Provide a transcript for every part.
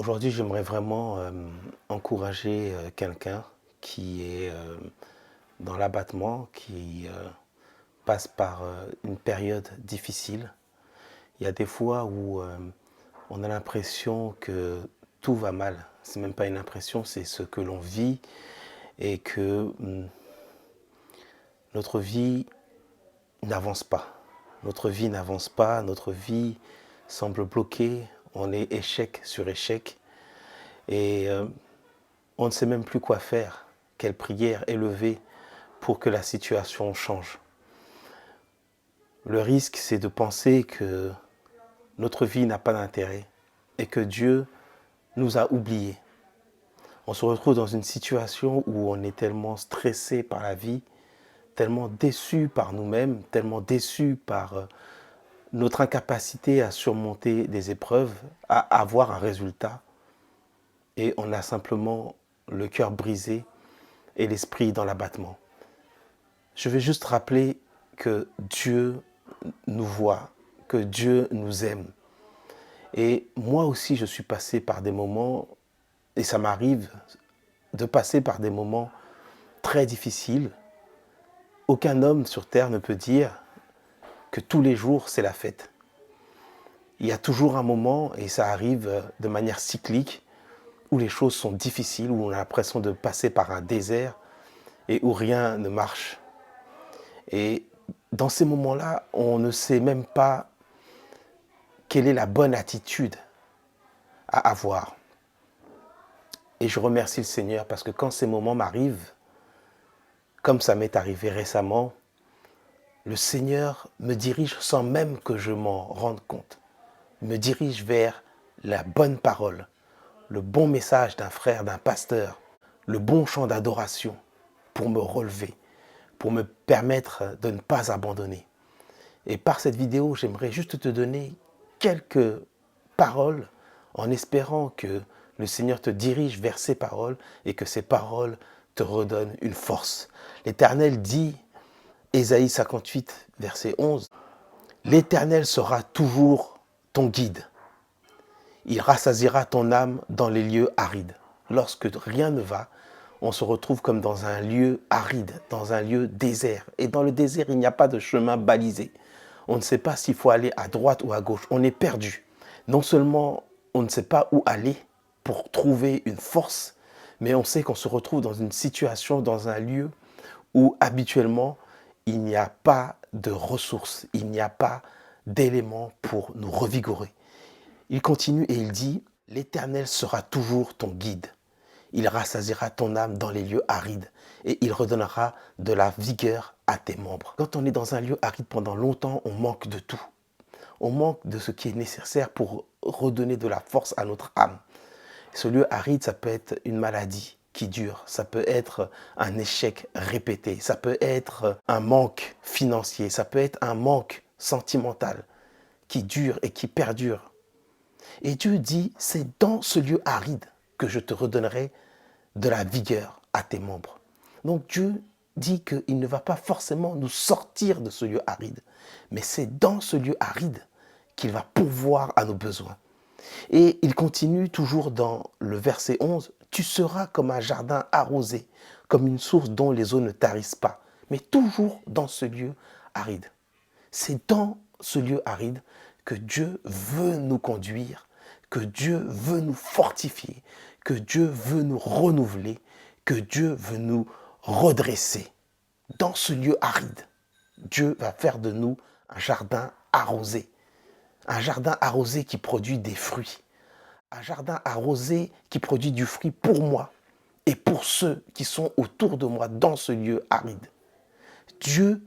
Aujourd'hui, j'aimerais vraiment encourager quelqu'un qui est dans l'abattement, qui passe par une période difficile. Il y a des fois où on a l'impression que tout va mal. C'est même pas une impression, c'est ce que l'on vit et que notre vie n'avance pas. Notre vie n'avance pas, notre vie semble bloquée, on est échec sur échec et on ne sait même plus quoi faire, quelle prière élever pour que la situation change. Le risque, c'est de penser que notre vie n'a pas d'intérêt et que Dieu nous a oubliés. On se retrouve dans une situation où on est tellement stressé par la vie, tellement déçu par nous-mêmes, tellement déçu par notre incapacité à surmonter des épreuves, à avoir un résultat. Et on a simplement le cœur brisé et l'esprit dans l'abattement. Je vais juste rappeler que Dieu nous voit, que Dieu nous aime. Et moi aussi, je suis passé par des moments, et ça m'arrive de passer par des moments très difficiles. Aucun homme sur terre ne peut dire que tous les jours, c'est la fête. Il y a toujours un moment, et ça arrive de manière cyclique, où les choses sont difficiles, où on a l'impression de passer par un désert et où rien ne marche. Et dans ces moments-là, on ne sait même pas quelle est la bonne attitude à avoir. Et je remercie le Seigneur parce que quand ces moments m'arrivent, comme ça m'est arrivé récemment, le Seigneur me dirige sans même que je m'en rende compte. Il me dirige vers la bonne parole, le bon message d'un frère, d'un pasteur, le bon chant d'adoration pour me relever, pour me permettre de ne pas abandonner. Et par cette vidéo, j'aimerais juste te donner quelques paroles en espérant que le Seigneur te dirige vers ces paroles et que ces paroles te redonnent une force. L'Éternel dit, Ésaïe 58, verset 11, « L'Éternel sera toujours ton guide. Il rassasiera ton âme dans les lieux arides. » Lorsque rien ne va, on se retrouve comme dans un lieu aride, dans un lieu désert. Et dans le désert, il n'y a pas de chemin balisé. On ne sait pas s'il faut aller à droite ou à gauche. On est perdu. Non seulement on ne sait pas où aller pour trouver une force, mais on sait qu'on se retrouve dans une situation, dans un lieu où habituellement, il n'y a pas de ressources, il n'y a pas d'éléments pour nous revigorer. Il continue et il dit, « L'Éternel sera toujours ton guide. Il rassasiera ton âme dans les lieux arides et il redonnera de la vigueur à tes membres. » Quand on est dans un lieu aride pendant longtemps, on manque de tout. On manque de ce qui est nécessaire pour redonner de la force à notre âme. Ce lieu aride, ça peut être une maladie qui dure, ça peut être un échec répété, ça peut être un manque financier, ça peut être un manque sentimental qui dure et qui perdure. Et Dieu dit, c'est dans ce lieu aride que je te redonnerai de la vigueur à tes membres. Donc Dieu dit qu'il ne va pas forcément nous sortir de ce lieu aride, mais c'est dans ce lieu aride qu'il va pourvoir à nos besoins. Et il continue toujours dans le verset 11, « Tu seras comme un jardin arrosé, comme une source dont les eaux ne tarissent pas. » Mais toujours dans ce lieu aride. C'est dans ce lieu aride que Dieu veut nous conduire, que Dieu veut nous fortifier, que Dieu veut nous renouveler, que Dieu veut nous redresser. Dans ce lieu aride, Dieu va faire de nous un jardin arrosé. Un jardin arrosé qui produit des fruits. Un jardin arrosé qui produit du fruit pour moi et pour ceux qui sont autour de moi dans ce lieu aride. Dieu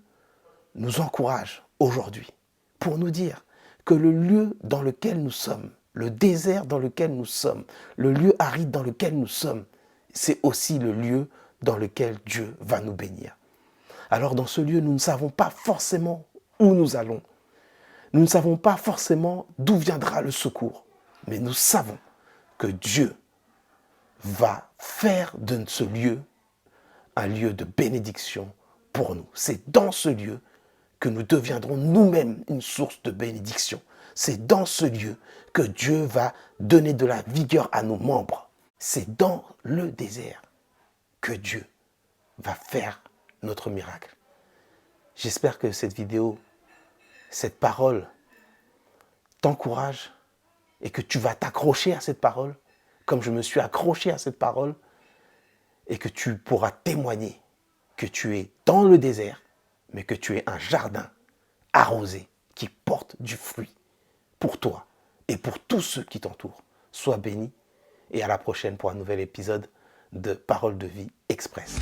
nous encourage aujourd'hui pour nous dire que le lieu dans lequel nous sommes, le désert dans lequel nous sommes, le lieu aride dans lequel nous sommes, c'est aussi le lieu dans lequel Dieu va nous bénir. Alors dans ce lieu, nous ne savons pas forcément où nous allons. Nous ne savons pas forcément d'où viendra le secours. Mais nous savons que Dieu va faire de ce lieu un lieu de bénédiction pour nous. C'est dans ce lieu que nous deviendrons nous-mêmes une source de bénédiction. C'est dans ce lieu que Dieu va donner de la vigueur à nos membres. C'est dans le désert que Dieu va faire notre miracle. J'espère que cette vidéo, cette parole t'encourage et que tu vas t'accrocher à cette parole, comme je me suis accroché à cette parole, et que tu pourras témoigner que tu es dans le désert, mais que tu es un jardin arrosé qui porte du fruit pour toi et pour tous ceux qui t'entourent. Sois béni et à la prochaine pour un nouvel épisode de Parole de vie Express.